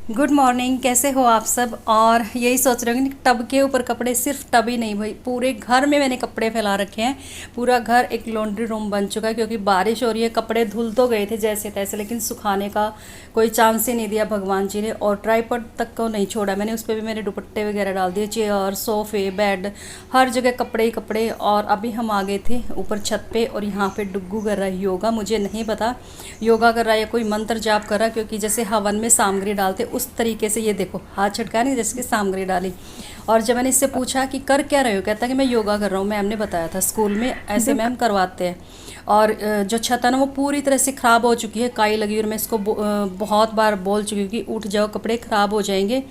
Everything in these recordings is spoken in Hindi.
Good morning. कैसे हो आप सब। और यही सोच रहे होंगे कि टब के ऊपर कपड़े, सिर्फ टब ही नहीं भाई, पूरे घर में मैंने कपड़े फैला रखे हैं। पूरा घर एक लॉन्ड्री रूम बन चुका है, क्योंकि बारिश हो रही है। कपड़े धुल तो गए थे जैसे तैसे, लेकिन सुखाने का कोई चांस ही नहीं दिया भगवान जी ने। और ट्राईपॉड तक को नहीं छोड़ा मैंने, उस पर भी मेरे दुपट्टे वगैरह डाल दिए। चेयर, सोफ़े, बेड, हर जगह कपड़े ही कपड़े। और अभी हम आ गए थे ऊपर छत पे, और यहाँ पे डुग्गू कर रहा है योगा। मुझे नहीं पता योगा कर रहा है या कोई मंत्र जाप कर रहा है, क्योंकि जैसे हवन में सामग्री डालते उस तरीके से ये देखो हाथ छटका नहीं, जैसे कि सामग्री डाली। और जब मैंने इससे पूछा कि कर क्या रहे हो, कहता कि मैं योगा कर रहा हूँ। मैम ने बताया था स्कूल में ऐसे मैम करवाते हैं। और जो छत है ना वो पूरी तरह से ख़राब हो चुकी है, काई लगी। और मैं इसको बहुत बार बोल चुकी हूँ कि उठ जाओ, कपड़े ख़राब हो जाएंगे,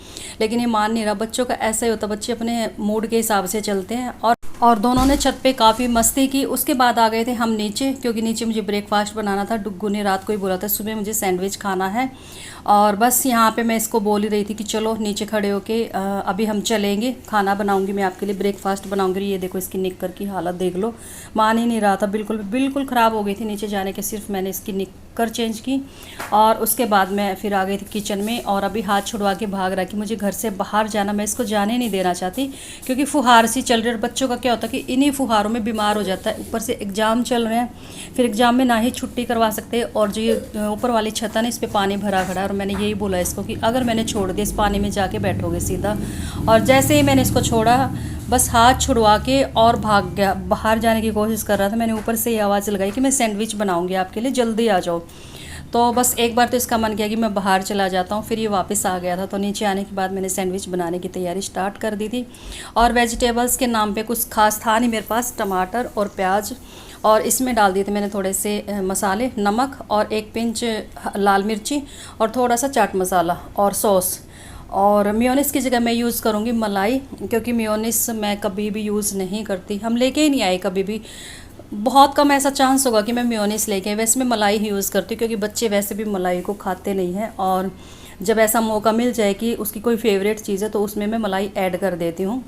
लेकिन ये मान नहीं रहा। बच्चों का ऐसा ही होता, बच्चे अपने मूड के हिसाब से चलते हैं। और दोनों ने छत पे काफ़ी मस्ती की। उसके बाद आ गए थे हम नीचे, क्योंकि नीचे मुझे ब्रेकफास्ट बनाना था। डुग्गू ने रात को ही बोला था सुबह मुझे सैंडविच खाना है। और बस यहाँ पे मैं इसको बोल ही रही थी कि चलो नीचे खड़े होके अभी हम चलेंगे, खाना बनाऊंगी मैं आपके लिए, ब्रेकफास्ट बनाऊंगी। ये देखो इसकी निक्कर की हालत देख लो, मान ही नहीं रहा था, बिल्कुल बिल्कुल ख़राब हो गई थी नीचे जाने के। सिर्फ मैंने इसकी निक्कर चेंज की और उसके बाद मैं फिर आ गई थी किचन में। और अभी हाथ छुड़वा के भाग रहा कि मुझे घर से बाहर जाना, मैं इसको जाने नहीं देना चाहती, क्योंकि फुहार सी चल रही है। और बच्चों का क्या होता है कि इन्हीं फुहारों में बीमार हो जाता है। ऊपर से एग्ज़ाम चल रहे हैं, फिर एग्ज़ाम में ना ही छुट्टी करवा सकते। और जो ये ऊपर वाली छत है ना, इस पर पानी भरा खड़ा है। और मैंने यही बोला इसको कि अगर मैंने छोड़ दिया, इस पानी में जाके बैठोगे सीधा। और जैसे ही मैंने इसको छोड़ा, बस हाथ छुड़वा के और भाग गया, बाहर जाने की कोशिश कर रहा था। मैंने ऊपर से ही आवाज़ लगाई कि मैं सैंडविच बनाऊंगी आपके लिए, जल्दी आ जाओ। तो बस एक बार तो इसका मन किया कि मैं बाहर चला जाता हूँ, फिर ये वापस आ गया था। तो नीचे आने के बाद मैंने सैंडविच बनाने की तैयारी स्टार्ट कर दी थी। और वेजिटेबल्स के नाम पे कुछ खास था नहीं मेरे पास, टमाटर और प्याज, और इसमें डाल दिए थे मैंने थोड़े से मसाले, नमक और एक पिंच लाल मिर्ची और थोड़ा सा चाट मसाला और सॉस। और मेयोनीज़ की जगह मैं यूज़ करूँगी मलाई, क्योंकि मेयोनीज़ मैं कभी भी यूज़ नहीं करती, हम लेके ही नहीं आए कभी भी। बहुत कम ऐसा चांस होगा कि मैं मेयोनीज़ लेके आए। वैसे मैं मलाई ही यूज़ करती हूँ, क्योंकि बच्चे वैसे भी मलाई को खाते नहीं हैं। और जब ऐसा मौका मिल जाए कि उसकी कोई फेवरेट चीज़ है तो उसमें मैं मलाई ऐड कर देती हूँ।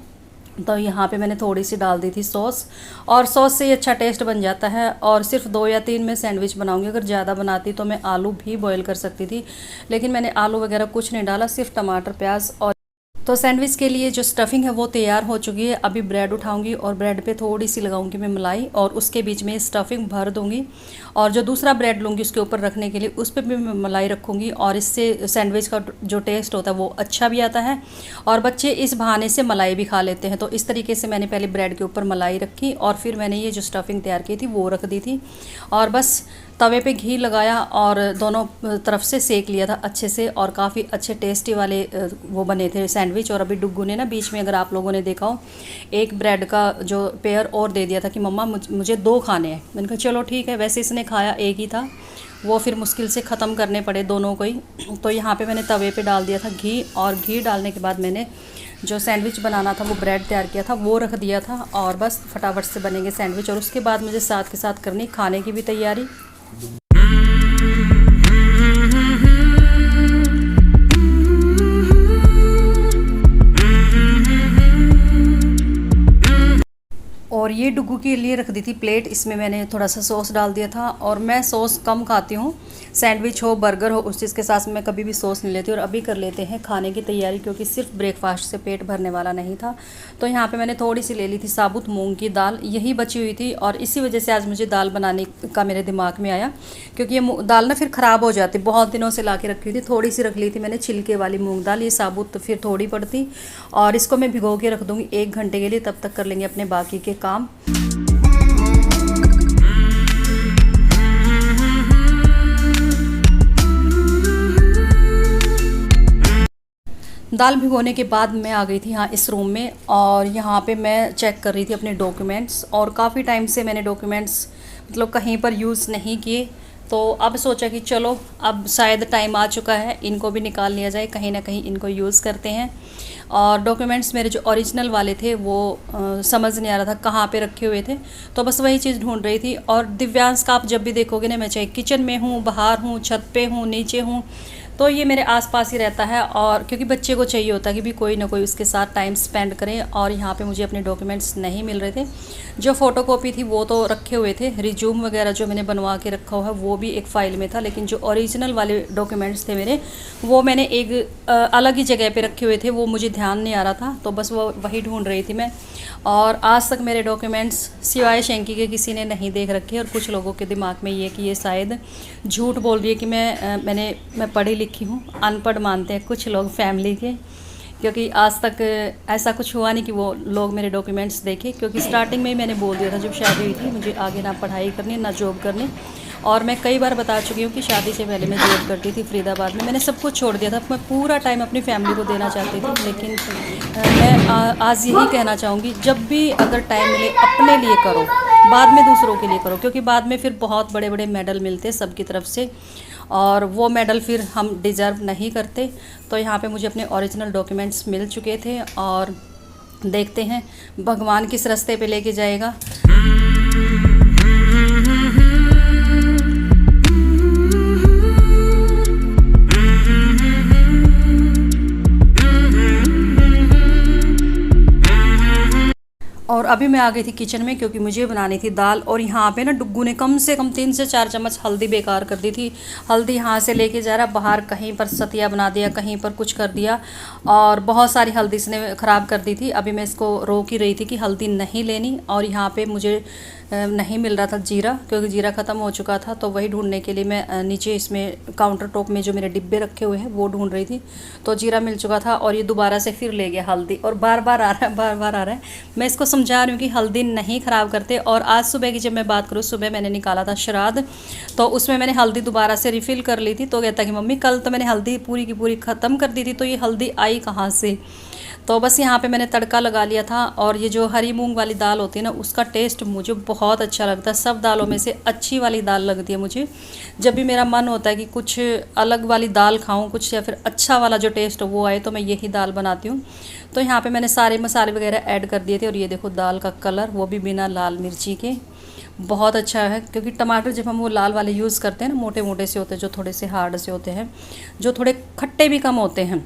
तो यहाँ पे मैंने थोड़ी सी डाल दी थी सॉस, और सॉस से ही अच्छा टेस्ट बन जाता है। और सिर्फ 2 या 3 मैं सैंडविच बनाऊंगी। अगर ज़्यादा बनाती तो मैं आलू भी बॉईल कर सकती थी, लेकिन मैंने आलू वगैरह कुछ नहीं डाला, सिर्फ टमाटर, प्याज। और तो सैंडविच के लिए जो स्टफिंग है वो तैयार हो चुकी है। अभी ब्रेड उठाऊंगी और ब्रेड पे थोड़ी सी लगाऊंगी मैं मलाई, और उसके बीच में स्टफिंग भर दूंगी। और जो दूसरा ब्रेड लूँगी उसके ऊपर रखने के लिए, उस पर भी मैं मलाई रखूँगी। और इससे सैंडविच का जो टेस्ट होता है वो अच्छा भी आता है, और बच्चे इस बहाने से मलाई भी खा लेते हैं। तो इस तरीके से मैंने पहले ब्रेड के ऊपर मलाई रखी, और फिर मैंने ये जो स्टफिंग तैयार की थी वो रख दी थी। और बस तवे पे घी लगाया और दोनों तरफ से सेक लिया था अच्छे से। और काफ़ी अच्छे टेस्टी वाले वो बने थे सैंडविच। और अभी डुग्गू ने ना बीच में, अगर आप लोगों ने देखा हो, एक ब्रेड का जो पेयर और दे दिया था कि मम्मा मुझे 2 खाने हैं। मैंने कहा चलो ठीक है। वैसे इसने खाया एक ही था, वो फिर मुश्किल से ख़त्म करने पड़े दोनों को ही। तो यहाँ पे मैंने तवे पे डाल दिया था घी, और घी डालने के बाद मैंने जो सैंडविच बनाना था, वो ब्रेड तैयार किया था, वो रख दिया था। और बस फटाफट से बनेंगे सैंडविच। और उसके बाद मुझे साथ के साथ करनी खाने की भी तैयारी। और ये डुग्गू के लिए रख दी थी प्लेट, इसमें मैंने थोड़ा सा सॉस डाल दिया था। और मैं सॉस कम खाती हूँ, सैंडविच हो, बर्गर हो, उस चीज़ के साथ मैं कभी भी सॉस नहीं लेती। और अभी कर लेते हैं खाने की तैयारी, क्योंकि सिर्फ ब्रेकफास्ट से पेट भरने वाला नहीं था। तो यहाँ पे मैंने थोड़ी सी ले ली थी साबुत मूंग की दाल, यही बची हुई थी। और इसी वजह से आज मुझे दाल बनाने का मेरे दिमाग में आया, क्योंकि ये दाल ना फिर ख़राब हो जाती, बहुत दिनों से ला के रखी हुई थी। थोड़ी सी रख ली थी मैंने छिलके वाली मूँग दाल, ये साबुत फिर थोड़ी पड़ती। और इसको मैं भिगो के रख दूँगी 1 घंटे के लिए, तब तक कर लेंगे अपने बाकी के काम। दाल भिगोने के बाद मैं आ गई थी यहाँ इस रूम में, और यहाँ पे मैं चेक कर रही थी अपने डॉक्यूमेंट्स। और काफ़ी टाइम से मैंने डॉक्यूमेंट्स मतलब कहीं पर यूज़ नहीं किए, तो अब सोचा कि चलो अब शायद टाइम आ चुका है, इनको भी निकाल लिया जाए, कहीं ना कहीं इनको यूज़ करते हैं। और डॉक्यूमेंट्स मेरे जो ओरिजिनल वाले थे वो समझ नहीं आ रहा था कहाँ पे रखे हुए थे, तो बस वही चीज़ ढूंढ रही थी। और दिव्यांश का आप जब भी देखोगे ना, मैं चाहे किचन में हूँ, बाहर हूँ, छत पे हूँ, नीचे हूँ, तो ये मेरे आसपास ही रहता है, और क्योंकि बच्चे को चाहिए होता है कि भी कोई ना कोई उसके साथ टाइम स्पेंड करें। और यहाँ पे मुझे अपने डॉक्यूमेंट्स नहीं मिल रहे थे। जो फ़ोटोकॉपी थी वो तो रखे हुए थे, रिज्यूम वगैरह जो मैंने बनवा के रखा हुआ है वो भी एक फ़ाइल में था, लेकिन जो ओरिजिनल वाले डॉक्यूमेंट्स थे मेरे, वो मैंने एक अलग ही जगह पे रखे हुए थे, वो मुझे ध्यान नहीं आ रहा था, तो बस वो वही ढूंढ रही थी मैं। और आज तक मेरे डॉक्यूमेंट्स सिवाय शैंकी के किसी ने नहीं देख रखे। और कुछ लोगों के दिमाग में ये कि ये शायद झूठ बोल रही है कि मैं पढ़ी लिखी हूँ, अनपढ़ मानते हैं कुछ लोग फैमिली के, क्योंकि आज तक ऐसा कुछ हुआ नहीं कि वो लोग मेरे डॉक्यूमेंट्स देखे। क्योंकि स्टार्टिंग में ही मैंने बोल दिया था जब शादी हुई थी, मुझे आगे ना पढ़ाई करनी ना जॉब करनी। और मैं कई बार बता चुकी हूँ कि शादी से पहले मैं जॉब करती थी फरीदाबाद में, मैंने सब कुछ छोड़ दिया था, मैं पूरा टाइम अपनी फैमिली को देना चाहती थी। लेकिन मैं आज यही कहना चाहूँगी, जब भी अगर टाइम मिले अपने लिए करो, बाद में दूसरों के लिए करो, क्योंकि बाद में फिर बहुत बड़े बड़े मेडल मिलते हैं सबकी तरफ से, और वो मेडल फिर हम डिज़र्व नहीं करते। तो यहाँ पे मुझे अपने ओरिजिनल डॉक्यूमेंट्स मिल चुके थे, और देखते हैं भगवान किस रास्ते पे लेके जाएगा। और अभी मैं आ गई थी किचन में, क्योंकि मुझे बनानी थी दाल। और यहाँ पे ना डुग्गू ने कम से कम 3 से 4 चम्मच हल्दी बेकार कर दी थी। हल्दी यहाँ से लेके जा रहा, बाहर कहीं पर सतिया बना दिया, कहीं पर कुछ कर दिया, और बहुत सारी हल्दी इसने ख़राब कर दी थी। अभी मैं इसको रोक ही रही थी कि हल्दी नहीं लेनी। और यहाँ पे मुझे नहीं मिल रहा था जीरा, क्योंकि जीरा ख़त्म हो चुका था, तो वही ढूंढने के लिए मैं नीचे इसमें काउंटर टॉप में जो मेरे डिब्बे रखे हुए हैं वो ढूंढ रही थी। तो जीरा मिल चुका था, और ये दोबारा से फिर ले गया हल्दी, और बार बार आ रहा है, बार बार आ रहा है। मैं इसको समझा रही हूँ कि हल्दी नहीं ख़राब करते। और आज सुबह की जब मैं बात करूँ, सुबह मैंने निकाला था श्राद्ध, तो उसमें मैंने हल्दी दोबारा से रिफ़िल कर ली थी। तो कहता कि मम्मी कल तो मैंने हल्दी पूरी की पूरी ख़त्म कर दी थी, तो ये हल्दी आई कहाँ से। तो बस यहाँ पे मैंने तड़का लगा लिया था। और ये जो हरी मूंग वाली दाल होती है ना, उसका टेस्ट मुझे बहुत अच्छा लगता है। सब दालों में से अच्छी वाली दाल लगती है मुझे। जब भी मेरा मन होता है कि कुछ अलग वाली दाल खाऊं, कुछ या फिर अच्छा वाला जो टेस्ट वो आए, तो मैं यही दाल बनाती हूँ। तो यहाँ पे मैंने सारे मसाले वगैरह ऐड कर दिए थे। और ये देखो दाल का कलर, वो भी बिना लाल मिर्ची के, बहुत अच्छा है। क्योंकि टमाटर जब हम वो लाल वाले यूज़ करते हैं ना, मोटे मोटे से होते हैं, जो थोड़े से हार्ड से होते हैं, जो थोड़े खट्टे भी कम होते हैं,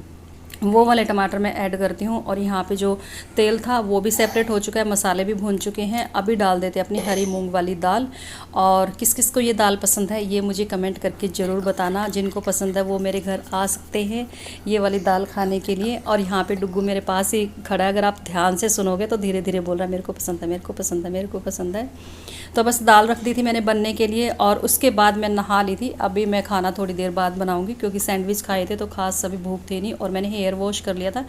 वो वाले टमाटर मैं ऐड करती हूँ। और यहाँ पे जो तेल था वो भी सेपरेट हो चुका है, मसाले भी भून चुके हैं। अभी डाल देते हैं अपनी हरी मूंग वाली दाल। और किस किस को ये दाल पसंद है ये मुझे कमेंट करके ज़रूर बताना। जिनको पसंद है वो मेरे घर आ सकते हैं ये वाली दाल खाने के लिए। और यहाँ पे डुग्गू मेरे पास ही खड़ा है, अगर आप ध्यान से सुनोगे तो धीरे धीरे बोल रहा है मेरे को पसंद है, मेरे को पसंद है, मेरे को पसंद है। तो बस दाल रख दी थी मैंने बनने के लिए, और उसके बाद मैं नहा ली थी। अभी मैं खाना थोड़ी देर बाद बनाऊँगी, क्योंकि सैंडविच खाए थे तो खास सभी भूख थी नहीं। और मैंने हेयर वॉश कर लिया था।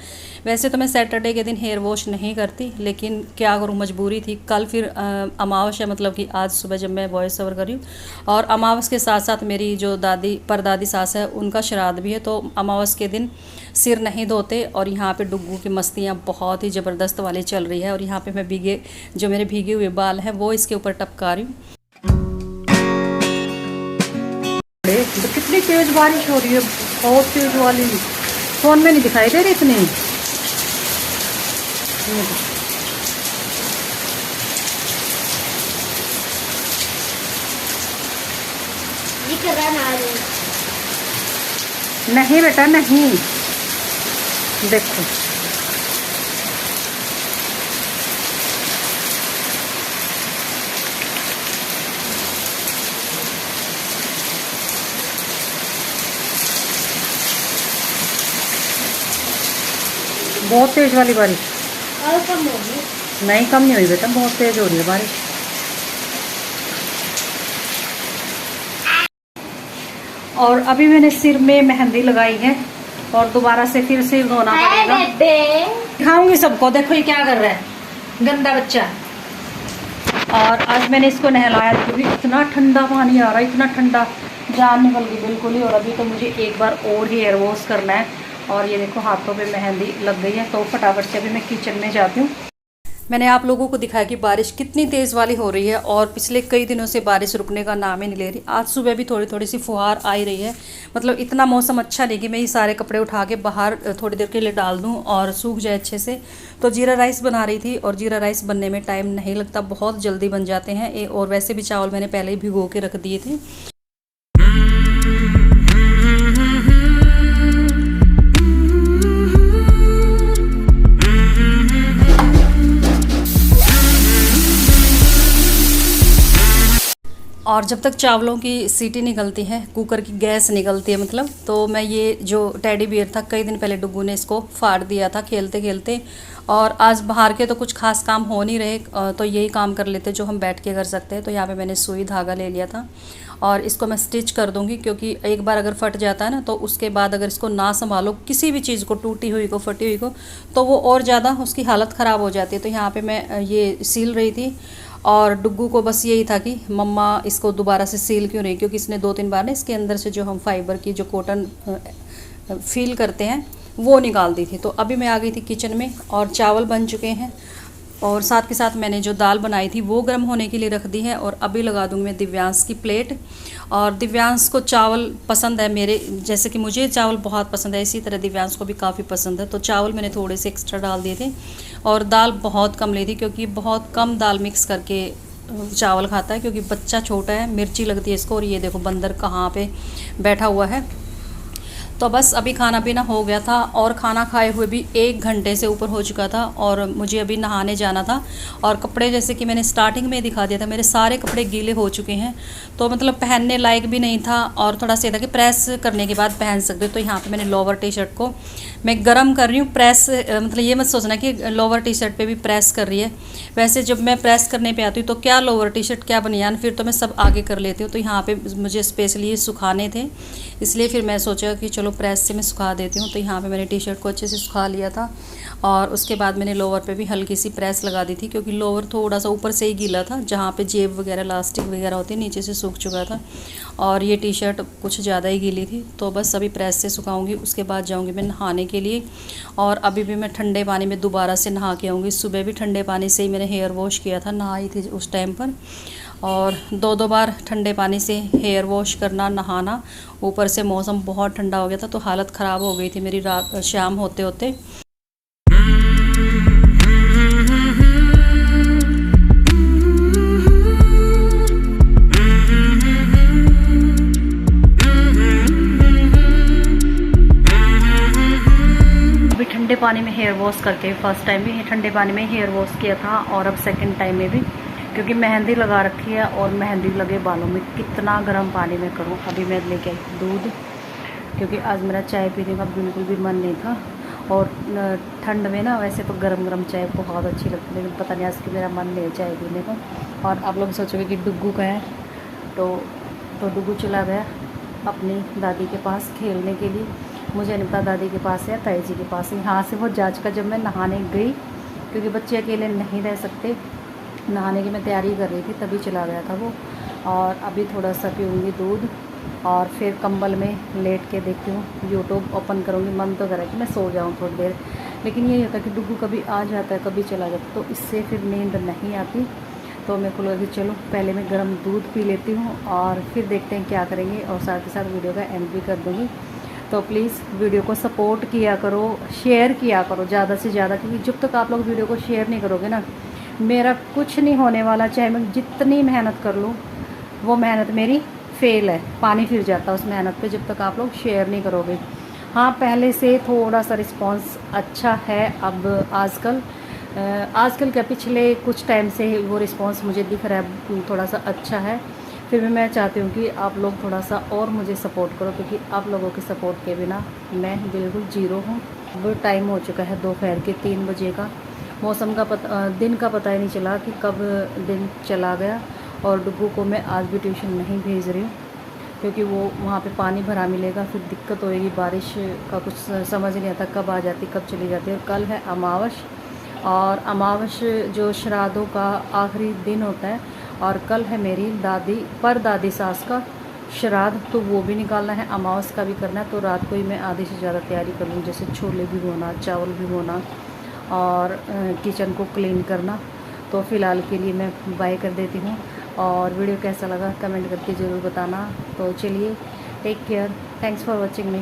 वैसे तो मैं सैटरडे के दिन हेयर वॉश नहीं करती, लेकिन क्या करूँ, मजबूरी थी। कल फिर अमावस है, मतलब कि आज सुबह जब मैं वॉइस ओवर कर रही हूँ, और अमावस के साथ साथ मेरी जो दादी परदादी सास है उनका श्राद्ध भी है, तो अमावस के दिन सिर नहीं धोते। और यहाँ पे डुग्गू की मस्तियाँ बहुत ही ज़बरदस्त वाली चल रही है। और यहाँ पे मैं जो मेरे भीगे हुए बाल हैं वो इसके ऊपर टपका रही हूँ। तो कितनी तेज बारिश हो रही है, बहुत तेज वाली, फोन में नहीं दिखाई दे रही इतनी। नहीं बेटा नहीं, देखो बहुत तेज वाली बारिश। और कम हो गई? नहीं कम नहीं हुई बेटा, बहुत तेज हो रही है बारिश। और अभी मैंने सिर में मेहंदी लगाई है, और दोबारा से फिर सिर धोना पड़ेगा। दिखाऊंगी सबको, देखो ये क्या कर रहा है गंदा बच्चा। और आज मैंने इसको नहलाया, क्योंकि इतना ठंडा पानी आ रहा है, इतना ठंडा, जान निकल गई बिल्कुल ही। और अभी तो मुझे एक बार और हेयर वॉश करना है। और ये देखो हाथों पे मेहंदी लग गई है, तो फटाफट से अभी मैं किचन में जाती हूँ। मैंने आप लोगों को दिखाया कि बारिश कितनी तेज़ वाली हो रही है, और पिछले कई दिनों से बारिश रुकने का नाम ही नहीं ले रही। आज सुबह भी थोड़ी थोड़ी सी फुहार आ ही रही है, मतलब इतना मौसम अच्छा नहीं कि मैं ये सारे कपड़े उठा के बाहर थोड़ी देर के लिए डाल दूं और सूख जाए अच्छे से। तो जीरा राइस बना रही थी, और जीरा राइस बनने में टाइम नहीं लगता, बहुत जल्दी बन जाते हैं। और वैसे भी चावल मैंने पहले ही भिगो के रख दिए थे। और जब तक चावलों की सीटी निकलती है, कुकर की गैस निकलती है मतलब, तो मैं ये जो टेडी बियर था, कई दिन पहले डुग्गू ने इसको फाड़ दिया था खेलते खेलते। और आज बाहर के तो कुछ खास काम हो नहीं रहे, तो यही काम कर लेते जो हम बैठ के कर सकते हैं। तो यहाँ पे मैंने सुई धागा ले लिया था और इसको मैं स्टिच कर दूँगी, क्योंकि एक बार अगर फट जाता है ना, तो उसके बाद अगर इसको ना संभालो, किसी भी चीज़ को, टूटी हुई को, फटी हुई को, तो वो और ज़्यादा उसकी हालत ख़राब हो जाती है। तो यहाँ पे मैं ये सील रही थी और डुग्गू को बस यही था कि मम्मा इसको दोबारा से सील क्यों नहीं, क्योंकि इसने 2-3 बार ना इसके अंदर से जो हम फाइबर की जो कॉटन फील करते हैं वो निकाल दी थी। तो अभी मैं आ गई थी किचन में और चावल बन चुके हैं और साथ के साथ मैंने जो दाल बनाई थी वो गर्म होने के लिए रख दी है। और अभी लगा दूंगी मैं दिव्यांश की प्लेट। और दिव्यांश को चावल पसंद है, मेरे जैसे कि मुझे चावल बहुत पसंद है, इसी तरह दिव्यांश को भी काफ़ी पसंद है। तो चावल मैंने थोड़े से एक्स्ट्रा डाल दिए थे और दाल बहुत कम ली थी, क्योंकि बहुत कम दाल मिक्स करके चावल खाता है, क्योंकि बच्चा छोटा है, मिर्ची लगती है इसको। और ये देखो बंदर कहाँ पे बैठा हुआ है। तो बस अभी खाना पीना हो गया था और खाना खाए हुए भी 1 घंटे से ऊपर हो चुका था और मुझे अभी नहाने जाना था। और कपड़े जैसे कि मैंने स्टार्टिंग में दिखा दिया था, मेरे सारे कपड़े गीले हो चुके हैं, तो मतलब पहनने लायक भी नहीं था। और थोड़ा सा था कि प्रेस करने के बाद पहन सकते। तो यहाँ पे मैंने लोअर टी शर्ट को मैं गर्म कर रही हूँ। प्रेस मतलब ये मत सोचना कि लोअर टी शर्ट पे भी प्रेस कर रही है। वैसे जब मैं प्रेस करने पे आती हूँ तो क्या लोअर टी शर्ट क्या बनियान, फिर तो मैं सब आगे कर लेती हूँ। तो यहाँ पे मुझे स्पेशली ये सुखाने थे, इसलिए फिर मैं सोचा कि चलो प्रेस से मैं सुखा देती हूँ। तो यहाँ पे मैंने टी शर्ट को अच्छे से सुखा लिया था और उसके बाद मैंने लोअर पे भी हल्की सी प्रेस लगा दी थी, क्योंकि लोअर थोड़ा सा ऊपर से ही गीला था, जहाँ पे जेब वगैरह लास्टिक वगैरह होती है नीचे से सूख चुका था और ये टी शर्ट कुछ ज़्यादा ही गीली थी। तो बस अभी प्रेस से सुखाऊंगी, उसके बाद जाऊंगी मैं नहाने के लिए। और अभी भी मैं ठंडे पानी में दोबारा से नहा के आऊँगी। सुबह भी ठंडे पानी से ही मैंने हेयर वॉश किया था, नहाई थी उस टाइम पर। और 2-2 बार ठंडे पानी से हेयर वॉश करना, नहाना, ऊपर से मौसम बहुत ठंडा हो गया था, तो हालत ख़राब हो गई थी मेरी रात शाम होते होते। अभी ठंडे पानी में हेयर वॉश करके फर्स्ट टाइम भी ठंडे पानी में हेयर वॉश किया था और अब सेकंड टाइम में भी, क्योंकि मेहंदी लगा रखी है और मेहंदी लगे बालों में कितना गर्म पानी में करूं। अभी मैं लेके आई दूध, क्योंकि आज मेरा चाय पीने का बिल्कुल भी मन नहीं था। और ठंड में ना वैसे तो गरम गरम चाय बहुत अच्छी लगती है, लेकिन पता नहीं आज कि मेरा मन नहीं है चाय पीने का। और आप लोग सोचोगे कि डुग्गू का है, तो डुग्गू चला गया अपनी दादी के पास खेलने के लिए। मुझे नहीं पता दादी के पास है या ताई जी के पास है। यहाँ से वो जांच का जब मैं नहाने गई, क्योंकि बच्चे अकेले नहीं रह सकते, नहाने की मैं तैयारी कर रही थी तभी चला गया था वो। और अभी थोड़ा सा पीऊँगी दूध और फिर कंबल में लेट के देखती हूँ, यूट्यूब ओपन करूँगी। मन तो करे कि मैं सो जाऊँ थोड़ी देर, लेकिन यही होता है कि डुग्गू कभी आ जाता है कभी चला जाता है, तो इससे फिर नींद नहीं आती। तो मेरे को लगा कि चलो पहले मैं गर्म दूध पी लेती हूँ और फिर देखते हैं क्या करेंगे, और साथ ही साथ वीडियो का एंड भी कर दूँगी। तो प्लीज़ वीडियो को सपोर्ट किया करो, शेयर किया करो ज़्यादा से ज़्यादा, क्योंकि जब तक आप लोग वीडियो को शेयर नहीं करोगे ना, मेरा कुछ नहीं होने वाला। चाहे मैं जितनी मेहनत कर लूँ, वो मेहनत मेरी फेल है, पानी फिर जाता है उस मेहनत पे, जब तक आप लोग शेयर नहीं करोगे। हाँ, पहले से थोड़ा सा रिस्पांस अच्छा है अब आजकल क्या पिछले कुछ टाइम से वो रिस्पांस मुझे दिख रहा है थोड़ा सा अच्छा है। फिर भी मैं चाहती हूँ कि आप लोग थोड़ा सा और मुझे सपोर्ट करो, क्योंकि आप लोगों के सपोर्ट के बिना मैं बिल्कुल जीरो हूँ। वो टाइम हो चुका है दोपहर के 3 बजे का। मौसम का दिन का पता ही नहीं चला कि कब दिन चला गया। और डुग्गू को मैं आज भी ट्यूशन नहीं भेज रही हूँ, क्योंकि वो वहाँ पे पानी भरा मिलेगा, फिर दिक्कत होएगी। बारिश का कुछ समझ नहीं आता कब आ जाती कब चली जाती है। और कल है अमावस, और अमावस जो श्राद्धों का आखिरी दिन होता है, और कल है मेरी दादी सास का श्राद्ध, तो वो भी निकालना है, अमावस का भी करना है। तो रात को ही मैं आधी से ज़्यादा तैयारी कर लूँ, जैसे छोले भिगोना, चावल भिगोना और किचन को क्लीन करना। तो फ़िलहाल के लिए मैं बाय कर देती हूँ, और वीडियो कैसा लगा कमेंट करके ज़रूर बताना। तो चलिए, take care, thanks for watching me.